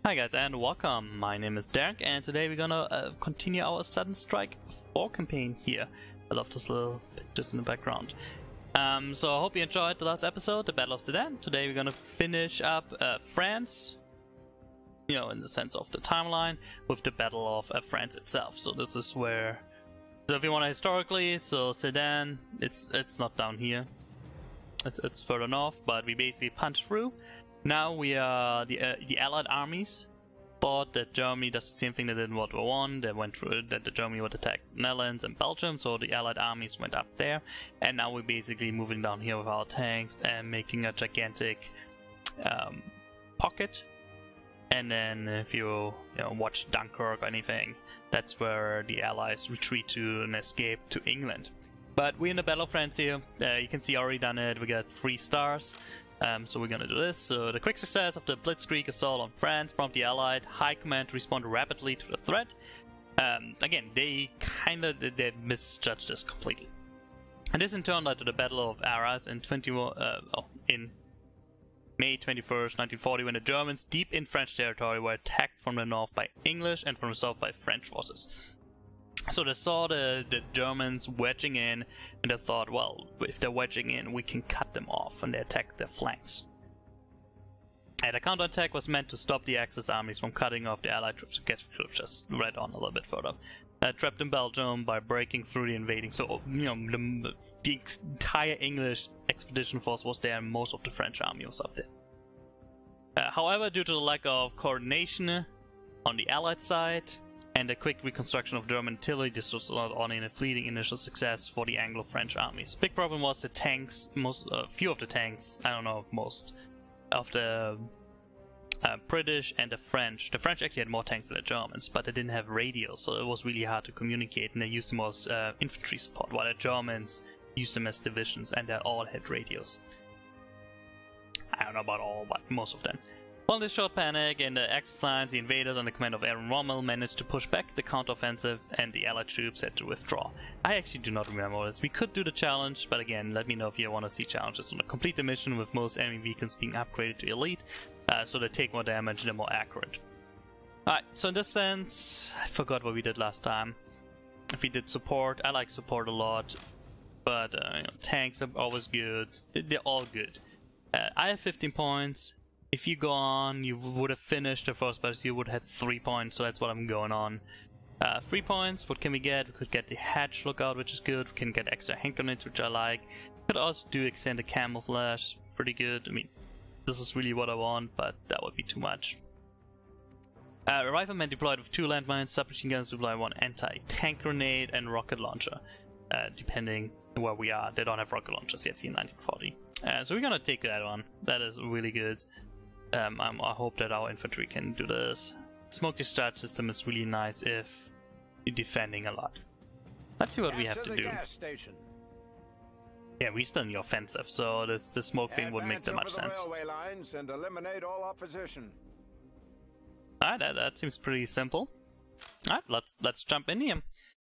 Hi guys and welcome, my name is Darenk and today we're gonna continue our Sudden Strike 4 campaign here. I love those little pictures in the background. So I hope you enjoyed the last episode, the Battle of Sedan. Today we're gonna finish up France, you know, in the sense of the timeline, with the Battle of France itself. So this is where, so if you want to historically, so Sedan, it's not down here, it's further north, but we basically punched through. Now we are the Allied armies thought that Germany does the same thing they did in World War I. They went through that the Germany would attack Netherlands and Belgium, so the Allied armies went up there, and now we're basically moving down here with our tanks and making a gigantic pocket. And then if you watch Dunkirk or anything, that's where the Allies retreat to and escape to England. But we're in the Battle of France here. You can see I already done it. We got 3 stars. So we're gonna do this. So the quick success of the Blitzkrieg assault on France prompted the Allied High Command to respond rapidly to the threat. Again, they misjudged this completely. And this in turn led to the Battle of Arras in May 21st, 1940, when the Germans, deep in French territory, were attacked from the north by English and from the south by French forces. So they saw the Germans wedging in, and they thought, well, if they're wedging in, we can cut them off, and they attacked their flanks. And the counterattack was meant to stop the Axis armies from cutting off the Allied troops. I guess we could have just read on a little bit further. Trapped in Belgium by breaking through the invading. So, you know, the entire English expedition force was there, and most of the French army was up there. However, due to the lack of coordination on the Allied side, and a quick reconstruction of German artillery, this was not only a fleeting initial success for the Anglo-French armies. Big problem was the tanks. Few of the tanks, I don't know if most, of the British and the French. The French actually had more tanks than the Germans, but they didn't have radios, so it was really hard to communicate, and they used them as infantry support, while the Germans used them as divisions, and they all had radios. I don't know about all, but most of them. Well, this short panic in the Axis lines, the invaders under command of Aaron Rommel managed to push back the counteroffensive, and the Allied troops had to withdraw. I actually do not remember this. We could do the challenge, but again, let me know if you want to see challenges. On complete the mission with most enemy vehicles being upgraded to elite, so they take more damage and they're more accurate. Alright, so in this sense, I forgot what we did last time. If we did support, I like support a lot, but you know, tanks are always good. They're all good. I have 15 points. If you go on, you would have finished the first battle, so you would have 3 points, so that's what I'm going on. 3 points, what can we get? We could get the Hatch Lookout, which is good. We can get extra hand grenades, which I like. We could also do extended camouflage, pretty good. I mean, this is really what I want, but that would be too much. Riflemen deployed with 2 landmines, submachine guns deploy 1 anti-tank grenade, and rocket launcher, depending where we are. They don't have rocket launchers yet, see, in 1940. So we're gonna take that one. That is really good. I hope that our infantry can do this. Smoke discharge system is really nice if you're defending a lot. Let's see what we have to do. Yeah, we're still in the offensive, so the smoke thing wouldn't make that much sense. And eliminate all opposition. Alright, that seems pretty simple. Alright, let's jump in here.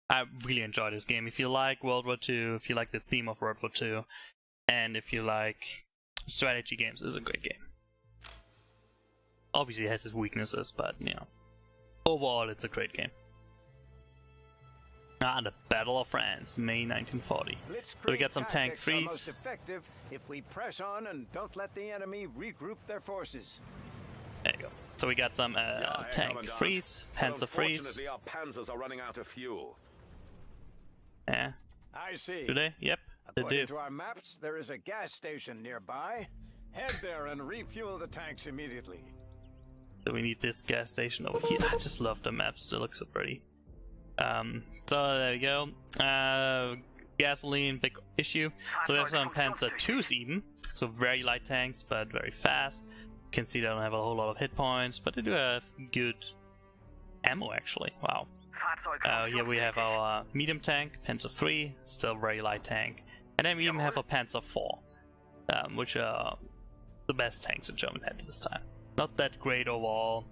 I really enjoy this game. If you like World War II, if you like the theme of World War II, and if you like strategy games, this is a great game. Obviously it has its weaknesses, but you know, overall it's a great game. The Battle of France, May 1940. So we got some tank freeze. Most effective if we press on and don't let the enemy regroup their forces. There you go. So we got some tank freeze, panzer freeze. Unfortunately, our panzers are running out of fuel. Yeah. I see. Do they? Yep, they do. According to our maps, there is a gas station nearby. Head there and refuel the tanks immediately. So we need this gas station over here. I just love the maps, they look so pretty. So there we go. Gasoline, big issue. So we have some Panzer IIs even. So very light tanks, but very fast. You can see they don't have a whole lot of hit points, but they do have good ammo actually. Wow. Here we have our medium tank, Panzer III, still very light tank. And then we even have a Panzer IV, which are the best tanks that German had at this time. Not that great overall.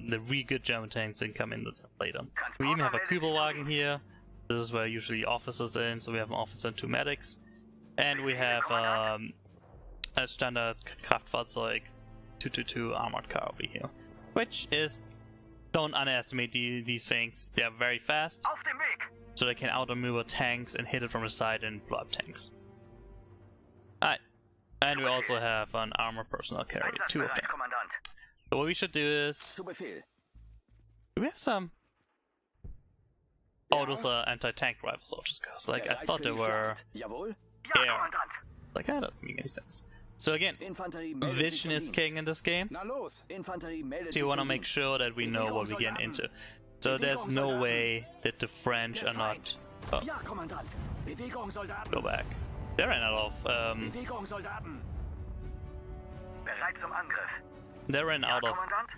The really good German tanks didn't come in later. We even have a Kübelwagen here. This is where usually officers are in, so we have an officer and 2 medics. And we have a standard Kraftfahrzeug 222 armored car over here. Which is, don't underestimate these things. They are very fast, Auf dem Weg! so they can outmaneuver tanks and hit it from the side and blow up tanks. Alright, and we also have an armor personnel carrier, 2 of them. Einsatzbereit, Kommandant. So what we should do is, Zu Befehl. do we have some? Oh, those are anti-tank rifle soldiers. Cause like I Bereit thought für they die were Schlacht. Jawohl. Ja, air. Kommandant. Like that doesn't make any sense. So again, Infanterie meldet sich vision zum is Dienst. king in this game. Na los! Infanterie meldet So you sich want to zum make Dienst. sure that we know what we get into. So there's no way that the French are not. Oh, Ja, Kommandant. Bewegung, Soldaten. go back. They ran out of. Bewegung, Soldaten. Bereit zum Angriff. They ran Ja, out of. Kommandant.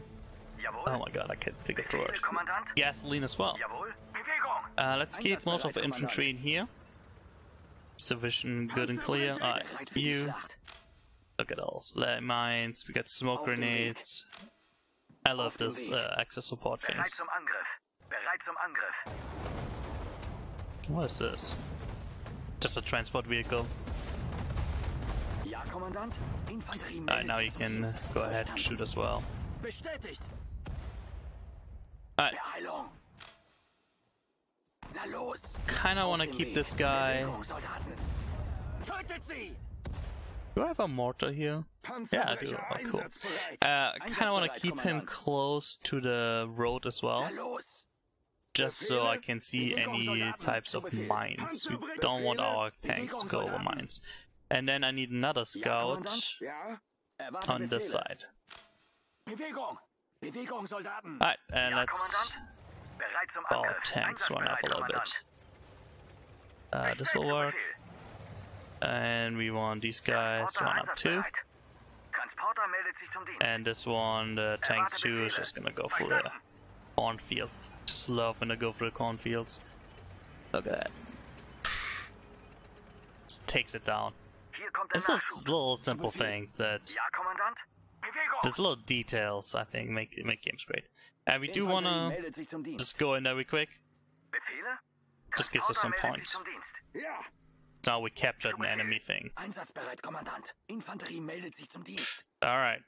Jawohl. Oh my god, I can't think of the word. Befehle, Kommandant. Gasoline as well. Jawohl. Bewegung. Let's keep most of the infantry in here. Division good and clear. Alright, Bereit für die you. Schlacht. Look at all landmines. We got smoke grenades. I love this access support Bereit things. zum Angriff. Bereit zum Angriff. What is this? Just a transport vehicle. Ja, Kommandant. Infanterie meldet Alright, now you sich zum can Dienst. go ahead and shoot as well. Bestätigt. Alright, Beeilung. Na los. kinda Auf wanna dem keep Weg. this guy. Bewegung, Soldaten. Tötet sie. Do I have a mortar here? Yeah, I do. Oh, cool. Kinda wanna keep him close to the road as Na well, los. just so I can see any types of mines. We don't want our tanks to go over mines. And then I need another scout Ja? Erwarte on this Befehle. side. Bewegung. Bewegung, Soldaten. Alright, and Ja, let's Kommandant. Bereit zum our Angriff. tanks run up a little bit. Einsatzbereit, This will work. Befehl. And we want these guys to run up too. Einsatzbereit. Transporter meldet sich zum Dienst. And this one, the tank 2, is just gonna go through the cornfield. Just love when I go through the cornfields. Look at that. Just takes it down. Hier kommt der It's those Nachschub. little simple things that, Ja, Kommandant. Bewegung. those little details, I think, make games great. And we do Infanterie wanna meldet sich zum Dienst. just go in there real quick. Befehle? Just gives us some Transporter meldet sich points. zum Dienst. Ja! Now we captured an enemy thing. Einsatzbereit, Kommandant. Infanterie meldet sich zum Dienst. Alright.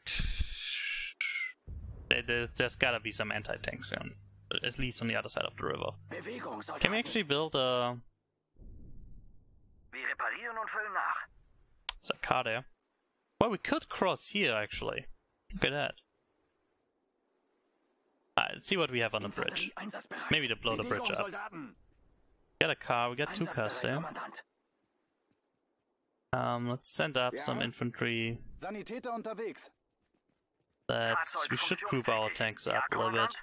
There's gotta be some anti-tanks soon. At least on the other side of the river. Bewegung, Soldaten. Can we actually build a... Wir reparieren und füllen nach. Is a car there? Well, we could cross here, actually. Look at that. Let's see what we have on the bridge. Infanterie einsatzbereit. Maybe to blow the bridge Bewegung, up. Soldaten. Got a car, we got 2 cars Einsatzbereit, there. Kommandant. Let's send up some infantry. Sanitäter unterwegs. We should group our tanks up a little bit.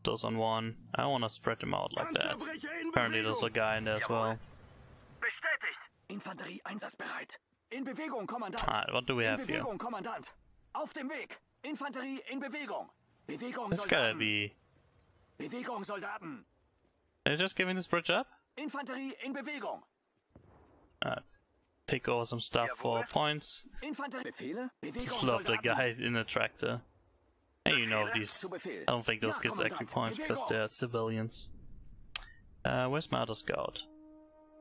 Those on one. I don't want to spread them out like that. Apparently there's a guy in there as well. Bestätigt. Infanterie einsatzbereit. In Bewegung, Kommandant. Alright, what do we In have here? Bewegung, Kommandant. Auf dem Weg. Infanterie in Bewegung. Bewegung, It's gotta Soldaten. be... Bewegung, Soldaten. They're just giving this bridge up? Infanterie in Bewegung. Take over some stuff for points. Infanterie. Befehle? Just Bewegung, love the Soldaten. guy in the tractor. Hey, you know these... Zu Befehl. I don't think those Ja, kids actually Kommandant. points because Bewegung. they're civilians. Where's my other scout?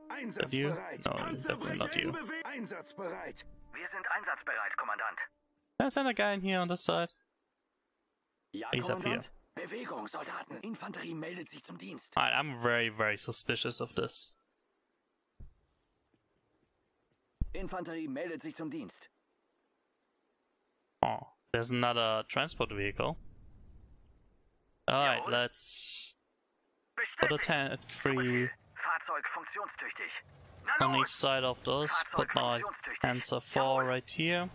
That you? Einsatzbereit. No, definitely not you. Einsatzbereit. Wir sind einsatzbereit, Kommandant. There's another guy in here on this side. Ja, He's up here. Kommandant. Bewegung, Soldaten. Infanterie meldet sich zum Dienst. Alright, I'm very, very suspicious of this. Infanterie meldet sich zum Dienst. Oh, there's another transport vehicle. Alright, Jawohl. let's put a Bestätigt. tank free Fahrzeug funktionstüchtig. Na on each los. side of those. Put my Panzer 4 right here.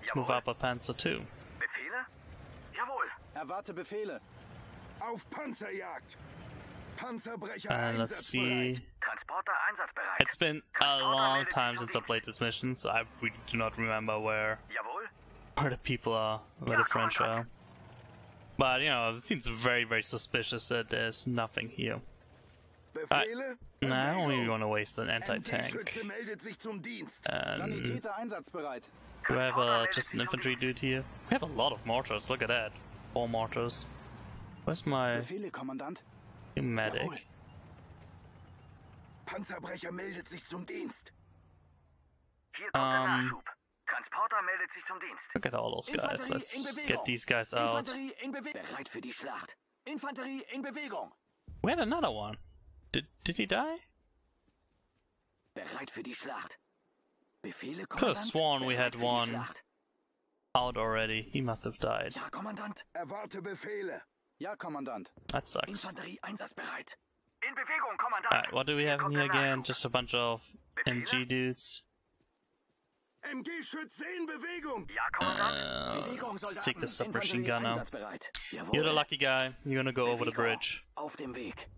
Let's move Jawohl. up a Panzer 2. Befehle? Jawohl. Erwarte Befehle. Auf Panzerjagd. Panzerbrecher And let's see. Transporter einsatzbereit. It's been a long time since I played this mission, so I really do not remember where Jawohl. the people are, where the French are. But, you know, it seems very, very suspicious that there's nothing here. Befehle. No, I don't really want to waste an anti-tank. MG-Schütze meldet sich zum Dienst. And Sanitäter einsatzbereit. do I have just an infantry dude here? We have a lot of mortars, look at that. 4 mortars. Where's my Befehle, Kommandant. medic? Jawohl. Panzerbrecher meldet sich zum Dienst. Hier kommt der Nachschub. Transporter meldet sich zum Dienst. Look at all those guys. Infanterie in Let's Bewegung. get these guys out. Infanterie in Bewegung. Bereit für die Schlacht. Infanterie in Bewegung. We had another one. Did he die? Bereit für die Schlacht. Befehle, Could have Kommandant. sworn we Bereit had für die one Schlacht. out already. He must have died. Ja, Kommandant. Erwarte Befehle. Ja, Kommandant. That sucks. Infanterie einsatzbereit. In Bewegung, Kommandant. Alright, what do we have in here again? Just a bunch of MG dudes. MG-Schütze in Bewegung. Ja, Kommandant. Bewegung, Let's take the Soldaten. submachine Infanterie gun now. einsatzbereit. Jawohl. You're the lucky guy. You're gonna go over the Bewegung. bridge. Auf dem Weg.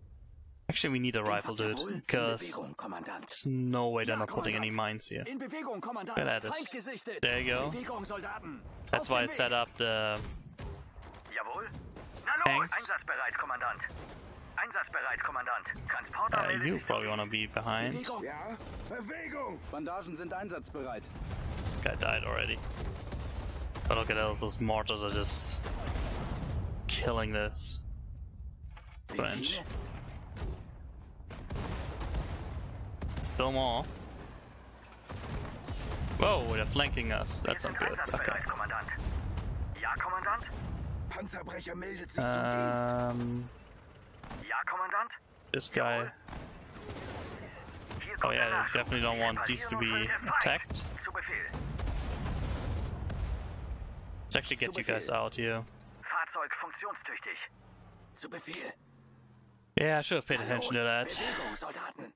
Actually, we need a rifle, dude, Jawohl. In because Bewegung, Kommandant. there's no way they're Ja, not putting any Kommandant. mines here. In Bewegung, Kommandant. Look at that. Feind gesichtet. There you go. Bewegung, Soldaten. That's Auf why I dem set Weg. up the Jawohl. Na los, Tanks. einsatzbereit, Kommandant. Einsatzbereit, Kommandant. Transporter meldet you sich zum probably Dienst. wanna be behind. Bewegung. Ja, Bewegung. Bandagen sind einsatzbereit. This guy died already. But look at those mortars are just killing this French. Befehle. Still more. Whoa, they're flanking us. Wir That's sind not good. Okay. einsatzbereit, Kommandant. Ja, Kommandant. Panzerbrecher meldet sich zum Dienst. Ja, Kommandant. This guy. Hier Oh kommt der yeah, Nachschub. definitely Die don't want these to be Reparierung von der attacked. Feind. Zu Befehl. Let's actually get you guys out here. Fahrzeug funktionstüchtig. Zu Befehl. Yeah, I should have paid attention to that. Bewegung, Soldaten.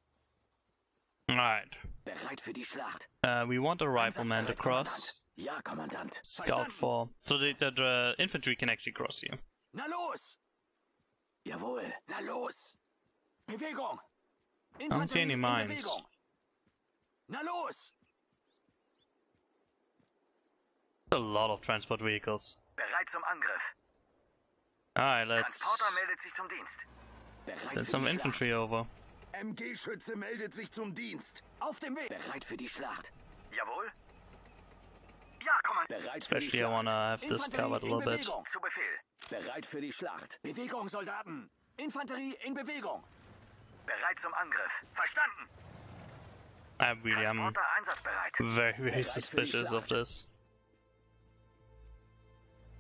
Alright. Bereit für die Schlacht. We want a rifleman to Einsatzbereit, cross. Kommandant. Ja, Kommandant. Scout for. So the infantry can actually cross here. Na los! Jawohl, na los! Bewegung! I don't see any in mines. Bewegung. Na los! A lot of transport vehicles. Bereit zum Angriff. Alright, let's Transporter meldet sich zum Dienst. Bereit send für some die infantry over. MG-Schütze meldet sich zum Dienst. Schlacht. Auf dem Weg. Bereit für die Schlacht. Jawohl. Ja, Kommandant. Bereit für die Especially I Schlacht. wanna have this Infanterie covered a in little bit. Bewegung. Zu Befehl. Bereit für die Schlacht. Bewegung, Soldaten. Infanterie in Bewegung. Bereit zum Angriff. Verstanden. I'm Transporter einsatzbereit. very, very Bereit für die suspicious of Schlacht. this.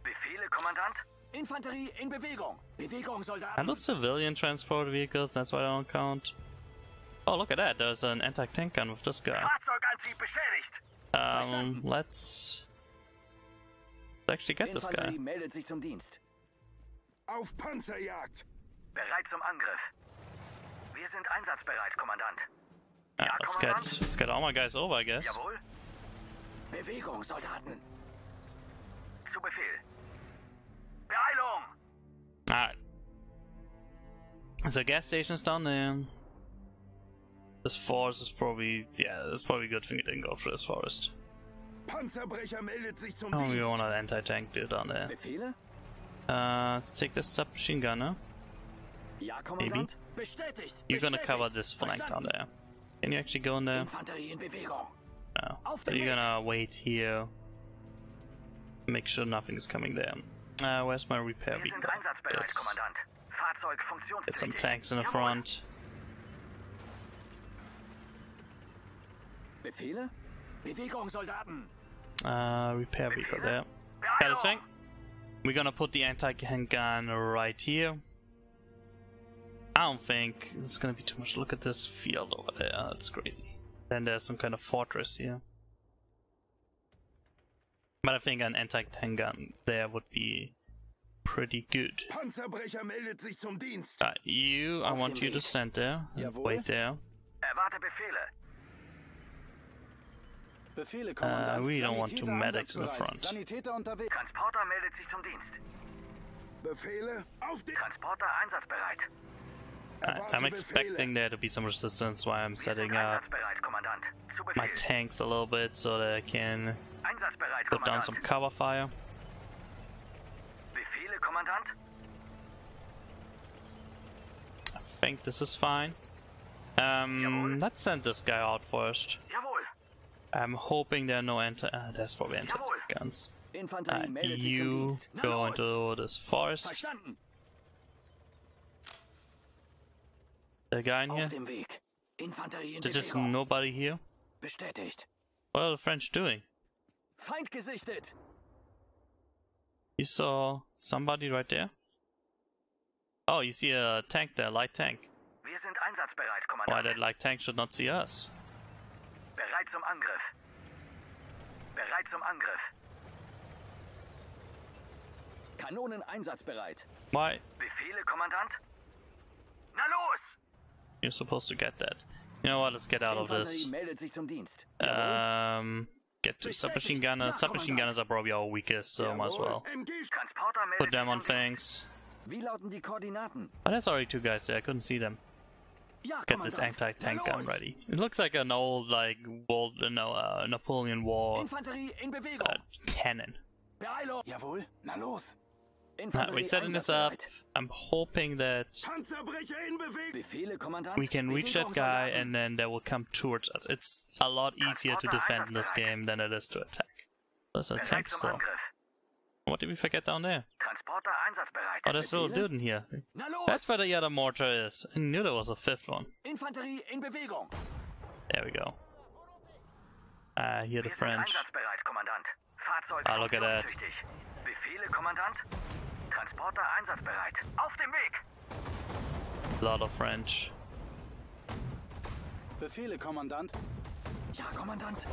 Befehle, Kommandant. Infanterie in Bewegung. Bewegung, Soldaten. And those civilian transport vehicles, that's why I don't count. Oh, look at that, there's an anti-tank gun with this guy. Fahrzeugantrieb beschädigt. Let's actually get this guy. Infanterie meldet sich zum Dienst. Auf Panzerjagd. Bereit zum Angriff. Wir sind einsatzbereit, Kommandant. Alright, let's get all my guys over, I guess. Jawohl. Bewegung, Soldaten. Zu Befehl. Beeilung. Alright. So gas station's down there. This forest is probably, yeah, it's probably good for me to go through this forest. Panzerbrecher meldet sich zum Oh, we Dienst. want an anti-tank dude down there. Befehle? Let's take this submachine gunner. Ja, Kommandant. Bestätigt. You're gonna Bestätigt. cover this flank down there. Can you actually go in there? Infanterie in Bewegung. No. Auf So dem you're Weg. gonna wait here. Make sure nothing's coming there. Where's my repair Wir vehicle? sind einsatzbereit, It's, Kommandant. Fahrzeug get some funktionstüchtig. tanks in the Jawohl. front. Befehle? Bewegung, Soldaten. Repair vehicle there. Got this thing? We're gonna put the anti-tank gun right here. I don't think it's gonna be too much. Look at this field over there. That's crazy. Then there's some kind of fortress here. But I think an anti-tank gun there would be pretty good. Panzerbrecher meldet sich zum Dienst. I Auf want dem you to Weg. stand there and Jawohl. wait there. Erwarte Befehle. Befehle, Kommandant. We don't want two Sanitäter medics in the einsatzbereit. front. Sanitäter unterwegs. Transporter meldet sich zum Dienst. Befehle. Auf den. Transporter einsatzbereit. Erwarte I'm expecting Befehle. there to be some resistance while I'm Wir sind setting up einsatzbereit, Kommandant. Zu my Befehl. tanks a little bit so that I can Einsatzbereit, put down Kommandant. some cover fire. Befehle, Kommandant. I think this is fine. Jawohl. Let's send this guy out first. Jawohl. I'm hoping there are no there's probably anti Jawohl. guns. Infanterie meldet sich zum You Dienst. Na go los. into this forest. Verstanden. The guy in here? Auf dem Weg. Infanterie in There's just Bewegung. nobody here. Bestätigt. What are the French doing? Feind gesichtet. You saw somebody right there? Oh, you see a tank there, light tank. Wir sind einsatzbereit, Why Kommandant. that light tank should not see us? Bereit zum Angriff. Bereit zum Angriff. Kanonen einsatzbereit. Why? Befehle, Kommandant? Na los! You're supposed to get that. You know what? Let's get out of this. Infanterie meldet sich zum Dienst. Get to submachine gunners. Submachine gunners are probably our weakest, so might as well Transporter meldet put them sich on zum Dienst. things. Wie lauten die Koordinaten? Oh, there's already two guys there. I couldn't see them. Ja, Get this anti-tank gun ready. It looks like an old, like, world, Napoleon War Infanterie in Bewegung. cannon. Beeilung. Jawohl, na los. We're setting this up. I'm hoping that Panzerbrecher in Bewegung. Befehle, Kommandant. we can reach that guy and then they will come towards us. It's a lot easier to defend in this game than it is to attack. There's a Bereit tank zum still. Angriff. What did we forget down there? Transporter einsatzbereit. Oh, there's a little dude in here. Na los. That's where the other mortar is. I knew there was a fifth one. Infanterie in Bewegung. There we go. I hear the Wir sind French. einsatzbereit, Kommandant. Fahrzeug Ah, look at that. funktionstüchtig. Befehle, Kommandant? Transporter einsatzbereit. Auf dem Weg! A lot of French. Befehle, Kommandant. Ja, Kommandant.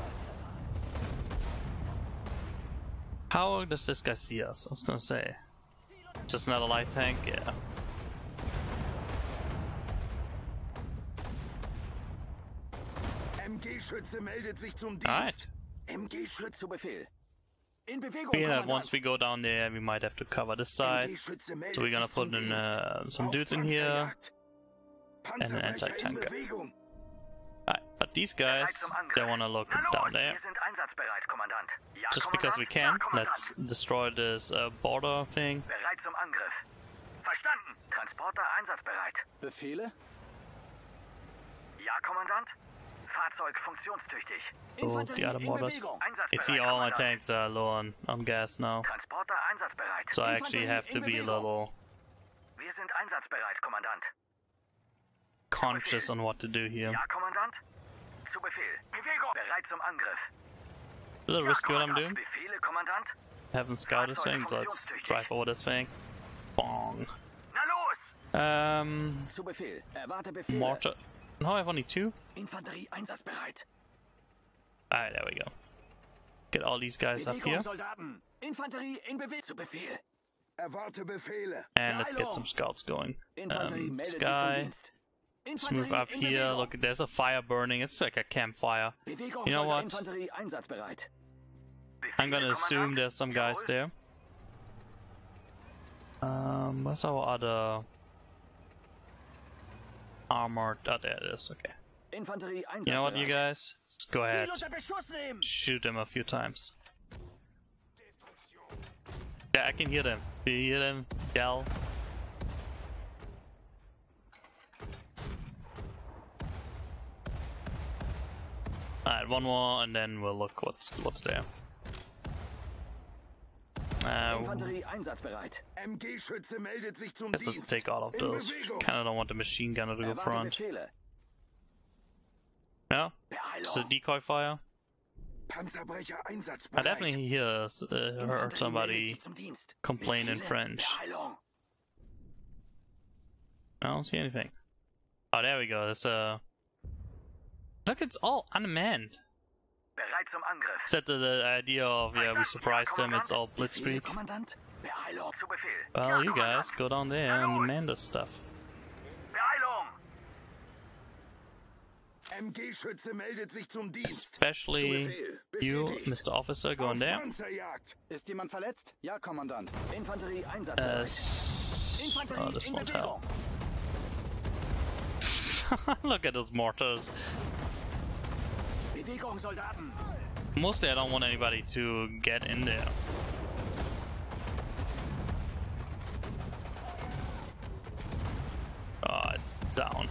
How does this guy see us? I was gonna say. Just another light tank? Yeah. MG-Schütze meldet sich zum Dienst. Alright. MG-Schütze. Zu Befehl. In Bewegung, Yeah, Kommandant. once we go down there, we might have to cover this side. MG-Schütze meldet So we're gonna sich zum put in Dienst. some Auf dudes in here. Panzerjagd. and an Panzerbrecher in anti-tanker. Bewegung. Alright, but these Bereit guys, zum Angriff. they wanna look Na los, down there. Wir sind einsatzbereit, Kommandant. Ja, Just Kommandant? because we Ja, can, Kommandant. let's destroy this border thing. Bereit zum Angriff. Verstanden. Transporter einsatzbereit. Befehle? Ja, Kommandant? Fahrzeug funktionstüchtig. Oh, the other in mortars. Bewegung. I Einsatzbereit, see all my Kommandant. tanks are low on gas now. Transporter einsatzbereit. So I actually have to be a little Wir sind einsatzbereit, Kommandant. conscious on what to do here. Ja, Kommandant? Zu Befehl. Bewegung. Bereit zum Angriff. A little Ja, risky what I'm Kommandant. doing. Befehle, Kommandant? Haven't scouted this thing, so let's drive over this thing. Bong. Na los! Zu Befehl. Erwarte Befehle. Mortar. No, I have only two. Infanterie einsatzbereit. Alright, there we go. Get all these guys up here. Bewegung, Soldaten. Infanterie in Bewegung. Zu Befehl. Erwarte Befehle. And let's get some scouts going. Infanterie meldet This sich zum guy. Dienst. Let's move Infanterie up in here. Bewegung. Look, there's a fire burning. It's like a campfire. Bewegung, You know what? Infanterie einsatzbereit. I'm gonna Befehle, assume Kommandant? there's some guys Jawohl. there. What's our other armored? Oh, there it is. Okay. Infanterie einsatzbereit. You know what, you guys? Just go ahead. Ziel unter Beschuss nehmen. Shoot them a few times. Yeah, I can hear them. Do you hear them yell? Alright, one more, and then we'll look what's there. Infanterie einsatzbereit. MG-Schütze meldet sich zum Guess let's Dienst. take all of In those. Bewegung. Kinda don't want the machine gunner to go Erwarte front. Befehle. Yeah? It's a Beeilung. decoy fire. Panzerbrecher I einsatzbereit. definitely heard Infanterie somebody meldet sich zum Dienst. complain in Befehle. French. Beeilung. I don't see anything. Oh, there we go. It's look, it's all unmanned. Bereit zum Angriff. Is that the idea of, yeah, we surprised them, it's all Befehle, blitzkrieg? Kommandant. Beeilung. Zu Befehl. Well, Ja, you Kommandant. guys go down there and man this stuff. Beeilung! MG-Schütze meldet sich zum Dienst. Especially Zu Befehl. you, Bestätigt. Mr. Officer, go Auf in there. Panzerjagd. Ist jemand verletzt? Ja, Kommandant. Infanterie einsatzbereit. Infanterie Oh, this in won't Bewegung. help. Look at those mortars. Bewegung, Soldaten. Mostly I don't want anybody to get in there. Oh, it's down.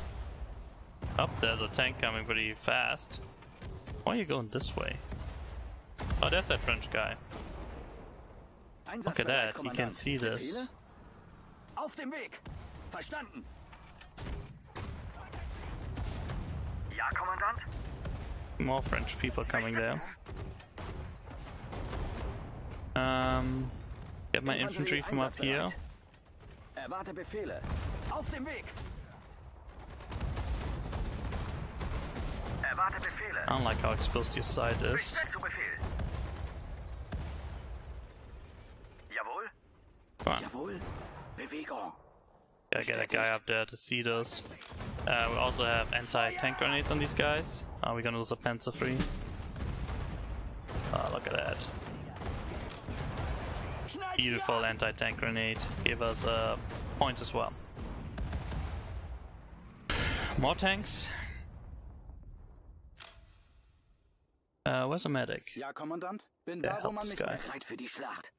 Up there's a tank coming pretty fast. Why are you going this way? Oh, there's that French guy. Look at that, you can see this. Befehle? Auf dem Weg. Verstanden. Ja, Kommandant? More French people coming there. Get my infantry from up here. Erwarte Befehle. Auf dem Weg. Erwarte Befehle. I don't like how exposed your side is. Schnell zu Befehl. Jawohl. Come on. Jawohl. Bewegung. Gotta get a guy up there to see those. We also have anti-tank grenades on these guys. We're gonna lose a Panzer III. Oh, look at that. Beautiful anti-tank grenade. Give us points as well. More tanks. Where's a medic? Ja, Kommandant. Bin Yeah, da, wo help man this mich guy. Bereit für die Schlacht.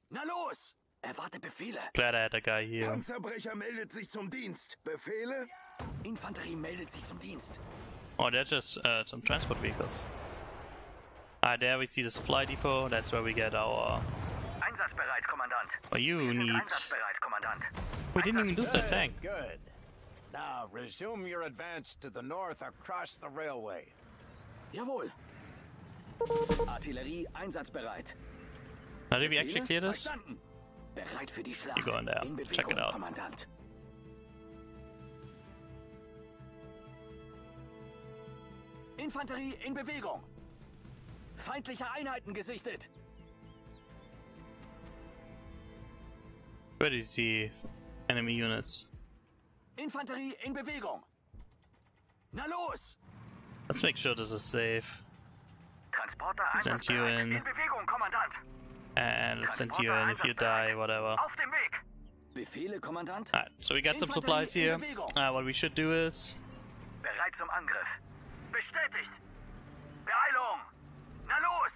Na los. Erwarte Befehle. Glad I had a guy here. Panzerbrecher meldet sich zum Dienst. Befehle? Infanterie meldet sich zum Dienst. Oh, they're just some transport vehicles. There we see the supply depot. That's where we get our... Einsatzbereit, Kommandant. Oh, you Wir sind need... einsatzbereit, Kommandant. We didn't even lose that tank. Good. Now resume your advance to the north across the railway. Jawohl. Artillerie einsatzbereit. Now, did we actually clear this? Verstanden. Bereit für die Schlacht. You go in there. In Bewegung, Check it out. Kommandant. Infanterie in Bewegung. Feindliche Einheiten gesichtet. Where do you see enemy units? Infanterie in Bewegung. Na los. Let's make sure this is safe. Transporter Send you einsatzbereit. in. In Bewegung, Kommandant. And let's send you in if you die, whatever. Auf dem Weg. Befehle, Kommandant. Alright, so we got some supplies here. What we should do is... Bereit zum Angriff. Bestätigt. Beeilung. Na los.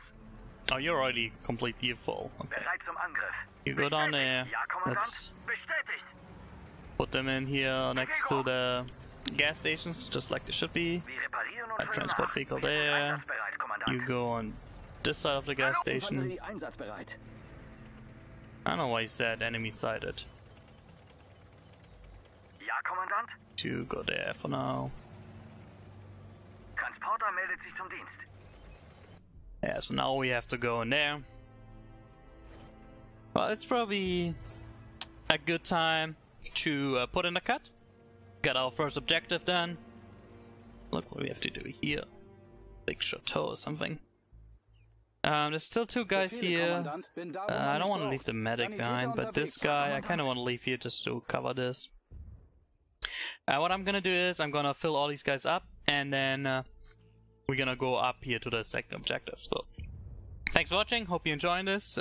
Oh, you're already completely full. Okay. Bereit zum Angriff. You go down there. Ja, Kommandant. Let's Bestätigt. put them in here next to the gas stations, just like they should be. Wir reparieren und A füllen transport nach. vehicle Wir sind there. einsatzbereit, Kommandant. You go on this side of the gas station. Infanterie einsatzbereit. I don't know why he said enemy sided. Ja, Kommandant. To go there for now. Transporter meldet sich zum Dienst. Yeah, so now we have to go in there. Well, it's probably a good time to put in a cut. Got our first objective done. Look what we have to do here. Big chateau or something. There's still two guys Befehle, here. Kommandant. Bin da, wo man I mich don't want to braucht. leave the medic Sanitäter behind, but this unterwegs, guy, I Kommandant. kind of want to leave here just to cover this. What I'm gonna do is I'm gonna fill all these guys up, and then we're gonna go up here to the second objective. So, thanks for watching. Hope you enjoyed this.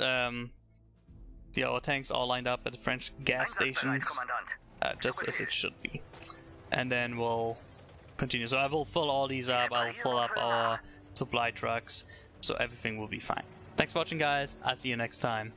See our tanks all lined up at the French gas Einsatzbereit, stations, Kommandant. just as it should be. And then we'll continue. So I will fill all these up. I'll fill up our supply trucks, so everything will be fine. Thanks for watching, guys. I'll see you next time.